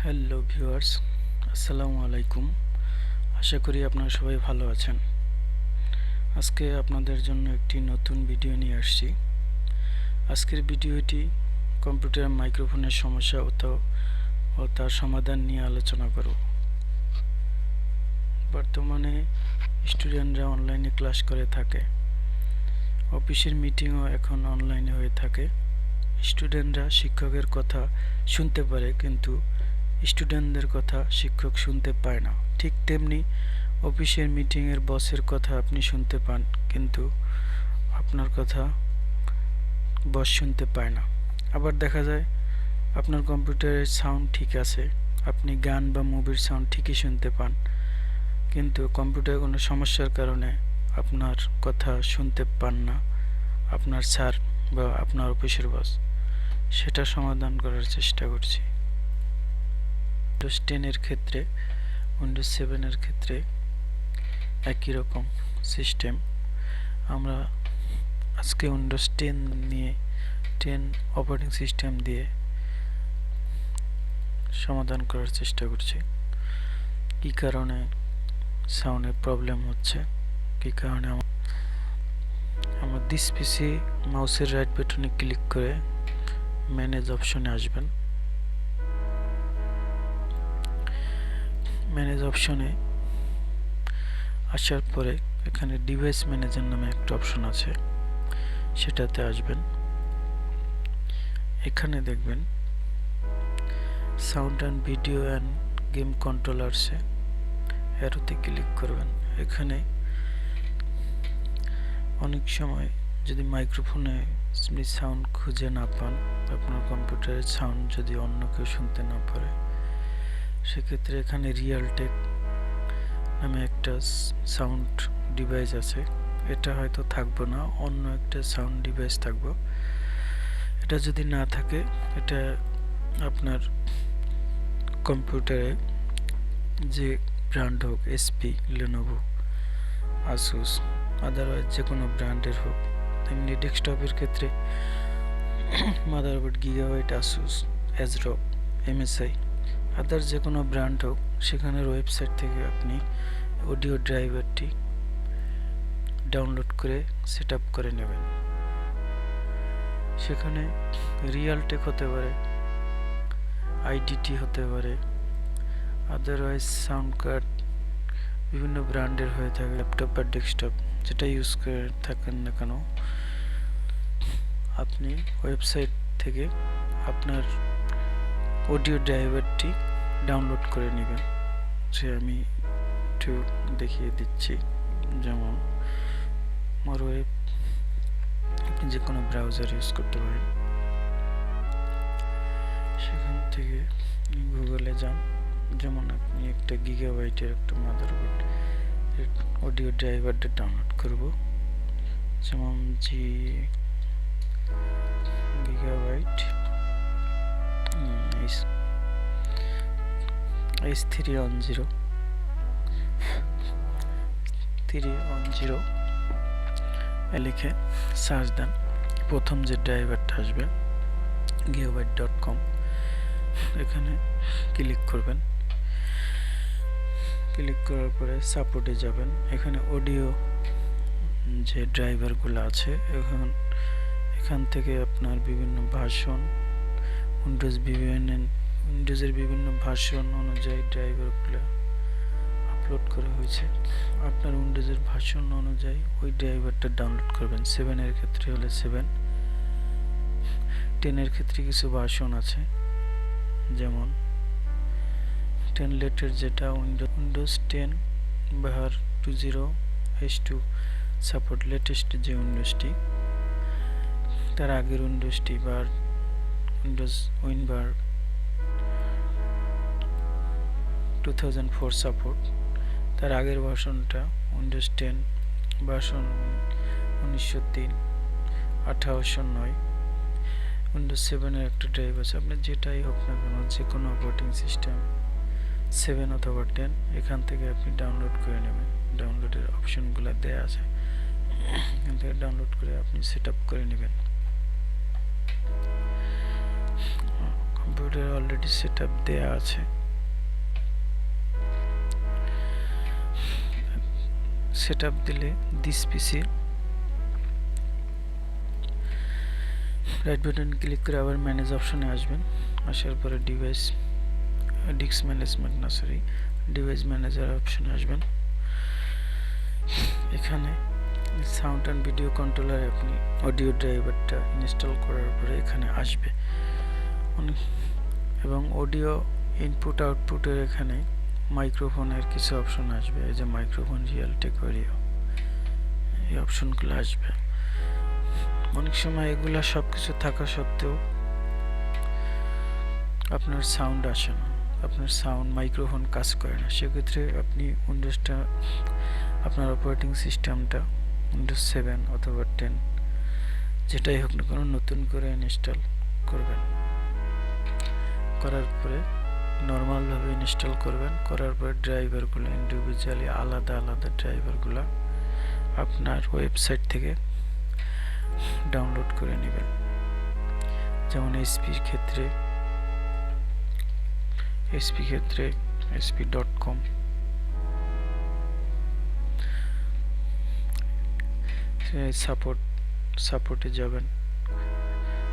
Hello viewers, আসসালামু আলাইকুম। আশা করি আপনারা সবাই ভালো আছেন। আজকে আপনাদের জন্য একটি নতুন ভিডিও নিয়ে আসছি। আজকের ভিডিওটি কম্পিউটার মাইক্রোফোনের সমস্যা ও তার সমাধান নিয়ে আলোচনা করব। বর্তমানে স্টুডেন্টরা অনলাইনে ক্লাস করে থাকে। অফিসের মিটিংও এখন অনলাইনে হয়ে থাকে। স্টুডেন্টরা শিক্ষকের কথা শুনতে পারে, কিন্তু স্টুডেন্টদের কথা শিক্ষক শুনতে পায় না। ঠিক তেমনি অফিসের মিটিংয়ের বসের কথা আপনি শুনতে পান, কিন্তু আপনার কথা বস শুনতে পায় না। আবার দেখা যায় আপনার কম্পিউটারের সাউন্ড ঠিক আছে, আপনি গান বা মুভির সাউন্ড ঠিকই শুনতে পান, কিন্তু কম্পিউটারে কোনো সমস্যার কারণে আপনার কথা শুনতে পান না আপনার স্যার বা আপনার অফিসের বস। সেটা সমাধান করার চেষ্টা করছি। উইন্ডোজ 10 এর ক্ষেত্রে, উইন্ডোজ 7 এর ক্ষেত্রে একই রকম সিস্টেম। আমরা আজকে উইন্ডোজ 10 নিয়ে 10 অপারেটিং সিস্টেম দিয়ে সমাধান করার চেষ্টা করছি। কি কারণে সাউন্ডের প্রবলেম হচ্ছে, কি কারণে আমার দিস পিসি মাউসের রাইট বাটনে ক্লিক করে ম্যানেজ অপশনে আসবেন। ম্যানেজ অপশনে আসার পরে এখানে ডিভাইস ম্যানেজার নামে একটা অপশন আছে, সেটাতে আসবেন। এখানে দেখবেন sound and video and game কন্ট্রোলারসে অ্যারোতে ক্লিক করবেন। এখানে অনেক সময় যদি মাইক্রোফোনে আপনি সাউন্ড খুঁজে না পান, আপনার কম্পিউটারের সাউন্ড যদি অন্য কেউ শুনতে না পারে, সেক্ষেত্রে এখানে রিয়ালটেক নামে একটা সাউন্ড ডিভাইস আছে। এটা হয়তো থাকবে না, অন্য একটা সাউন্ড ডিভাইস থাকবে। এটা যদি না থাকে, এটা আপনার কম্পিউটারে যে ব্র্যান্ড হোক, এসপি, লেনোভো, আসুস, আদারওয়াইজ যে কোনো ব্র্যান্ডের হোক। তেমনি ডেস্কটপের ক্ষেত্রে মাদারবোর্ড, গিগাবাইট, আসুস, এজরক, এমএসআই, আদার যে কোনো ব্র্যান্ড হোক, সেখানের ওয়েবসাইট থেকে আপনি অডিও ড্রাইভারটি ডাউনলোড করে সেট আপ করে নেবেন। সেখানে রিয়ালটেক হতে পারে, আইডিটি হতে পারে, আদারওয়াইজ সাউন্ড কার্ড বিভিন্ন ব্র্যান্ডের হয়ে থাকে। ল্যাপটপ বা ডেস্কটপ যেটা ইউজ করে থাকেন না কেন, আপনি ওয়েবসাইট থেকে আপনার অডিও ড্রাইভারটি ডাউনলোড করে নেবেন। সে আমি একটু দেখিয়ে দিচ্ছি। যেমন আমার ওয়েব, আপনি যে কোনো ব্রাউজার ইউজ করতে পারেন। সেখান থেকে গুগলে যান। যেমন আপনি একটা গিগাবাইটের একটা মাদারবোর্ড অডিও ড্রাইভারটা ডাউনলোড করব। যেমন গিগাবাইট H310 লিখে সার্চ দেন। প্রথম যে ড্রাইভারটা আসবে gigabyte.com, এখানে ক্লিক করবেন। ক্লিক করার পরে সাপোর্টে যাবেন। এখানে অডিও যে ড্রাইভারগুলো আছে, এখান থেকে আপনার বিভিন্ন ভার্সন, উইন্ডোজের বিভিন্ন ভার্সন অনুযায়ী ড্রাইভারগুলো আপলোড করা হয়েছে। আপনার উইন্ডোজের ভার্সন অনুযায়ী ওই ড্রাইভারটা ডাউনলোড করবেন। 7 এর ক্ষেত্রে হলে 7, 10 এর ক্ষেত্রে কিছু ভার্সন আছে, যেমন 10 লেটের যেটা উইন্ডোজ 10 বাহার 20H2 সাপোর্ট, লেটেস্ট যে উইন্ডোজটি, তার আগের উইন্ডোজটি বা উইন্ডোজ উইনবার 2004 সাপোর্ট, তার আগের ভার্সনটা উইন্ডোজ 10 ভার্সন 1903, 1809। উইন্ডোজ 7 এর একটা ড্রাইভ আছে। আপনি যেটাই হোক না কেন, যে কোনো অপারেটিং সিস্টেম 7 অথবা 10, এখান থেকে আপনি ডাউনলোড করে নেবেন। ডাউনলোডের অপশনগুলো দেয়া আছে, এখান থেকে ডাউনলোড করে আপনি সেট আপ করে নেবেন। কম্পিউটারে অলরেডি সেট আপ দেয়া আছে। সেটআপ দিলে this PC right button click করে আবার ম্যানেজ অপশনে আসবেন। আসার পরে ডিভাইস ডিস্ক ম্যানেজমেন্ট না সরি ডিভাইস ম্যানেজার অপশনে আসবেন। এখানে সাউন্ড অ্যান্ড ভিডিও কন্ট্রোলারে আপনি অডিও ড্রাইভারটা ইনস্টল করার পরে এখানে আসবে এবং অডিও ইনপুট আউটপুটের এখানে মাইক্রোফোনের কিছু অপশন আসবে। এই যে মাইক্রোফোন, রিয়েলটেক অডিও, এই অপশনগুলো আসবে। অনেক সময় এগুলা সব কিছু থাকা সত্ত্বেও আপনার সাউন্ড আসে না, আপনার সাউন্ড মাইক্রোফোন কাজ করে না। সেক্ষেত্রে আপনি উইন্ডোজটা আপনার অপারেটিং সিস্টেমটা উইন্ডোজ 7 অথবা 10 যেটাই হোক না কোনো নতুন করে ইনস্টল করবেন। করার পরে নর্মালভাবে ইনস্টল করবেন। করার পরে ড্রাইভারগুলো ইন্ডিভিজুয়ালি আলাদা আলাদা ড্রাইভারগুলো আপনার ওয়েবসাইট থেকে ডাউনলোড করে নেবেন। যেমন এসপির ক্ষেত্রে sp.com, সাপোর্টে যাবেন,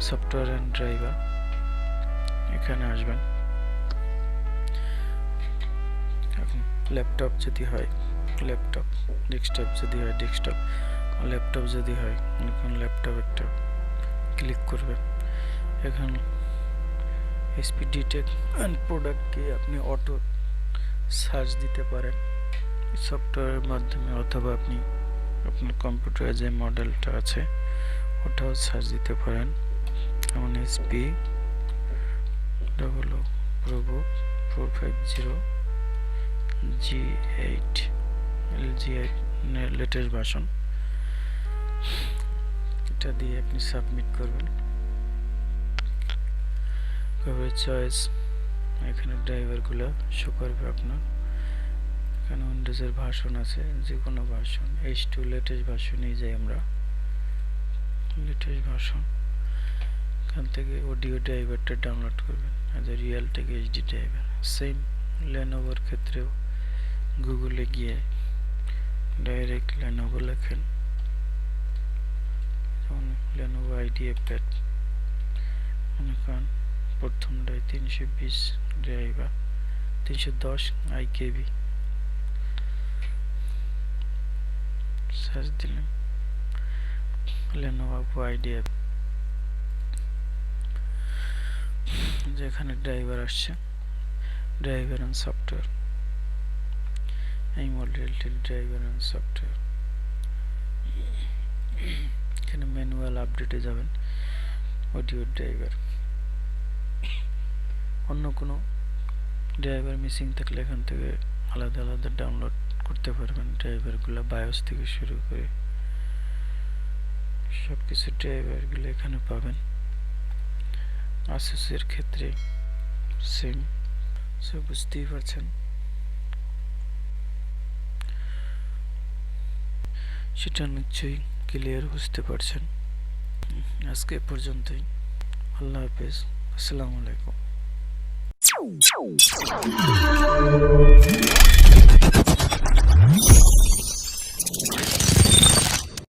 সফটওয়্যার অ্যান্ড ড্রাইভার, এখানে আসবেন। এখন ল্যাপটপ যদি হয় ল্যাপটপ, ডেস্কটপ যদি হয় ডেস্কটপ, ল্যাপটপ যদি হয় এখন ল্যাপটপ একটা ক্লিক করবেন। এখন এসপি ডিটেক অ্যান্ড প্রোডাক্টকে আপনি অটো সার্চ দিতে পারেন সফটওয়্যারের মাধ্যমে, অথবা আপনি আপনার কম্পিউটারে যে মডেলটা আছে ওটাও সার্চ দিতে পারেন। যেমন এসপি প্রোবো 450 G8 লেটেস্ট ভার্সন, এটা দিয়ে আপনি সাবমিট করবেন। কভারেজ চয়েস, এখানে ড্রাইভারগুলো শো করবে আপনার। এখানে উইন্ডোজের ভার্সন আছে, যে কোনো ভার্সন, H2 লেটেস্ট ভার্সনেই যাই আমরা, লেটেস্ট ভার্সন। এখান থেকে অডিও ড্রাইভারটা ডাউনলোড করবেন, রিয়েলটেক এইচডি ড্রাইভার। সেম লেনোভোর ক্ষেত্রেও গুগলে গিয়ে ডাইরেক্ট লেনোভো লেখেন, যেমন লেনোভো আইডিয়া প্যাড, মনে করেন প্রথমটায় 320 ড্রাইভার 310 আইকেবি, সার্চ দিলেন লেনোভো আইডিয়া, যেখানে ড্রাইভার আসছে ড্রাইভার অ্যান্ড সফটওয়্যার, এই মডেলটির ড্রাইভার অ্যান্ড সফটওয়্যার। এখানে ম্যানুয়াল আপডেটে যাবেন, অডিও ড্রাইভার। অন্য কোনো ড্রাইভার মিসিং থাকলে এখান থেকে আলাদা আলাদা ডাউনলোড করতে পারবেন। ড্রাইভারগুলো বায়োস থেকে শুরু করে সব কিছু ড্রাইভারগুলো এখানে পাবেন। আসুসের ক্ষেত্রে সেম, সব বুঝতেই পারছেন। সেটা নিশ্চয়ই ক্লিয়ার বুঝতে পারছেন। আজকে এ পর্যন্তই। আল্লাহ হাফেজ, আসসালামু আলাইকুম।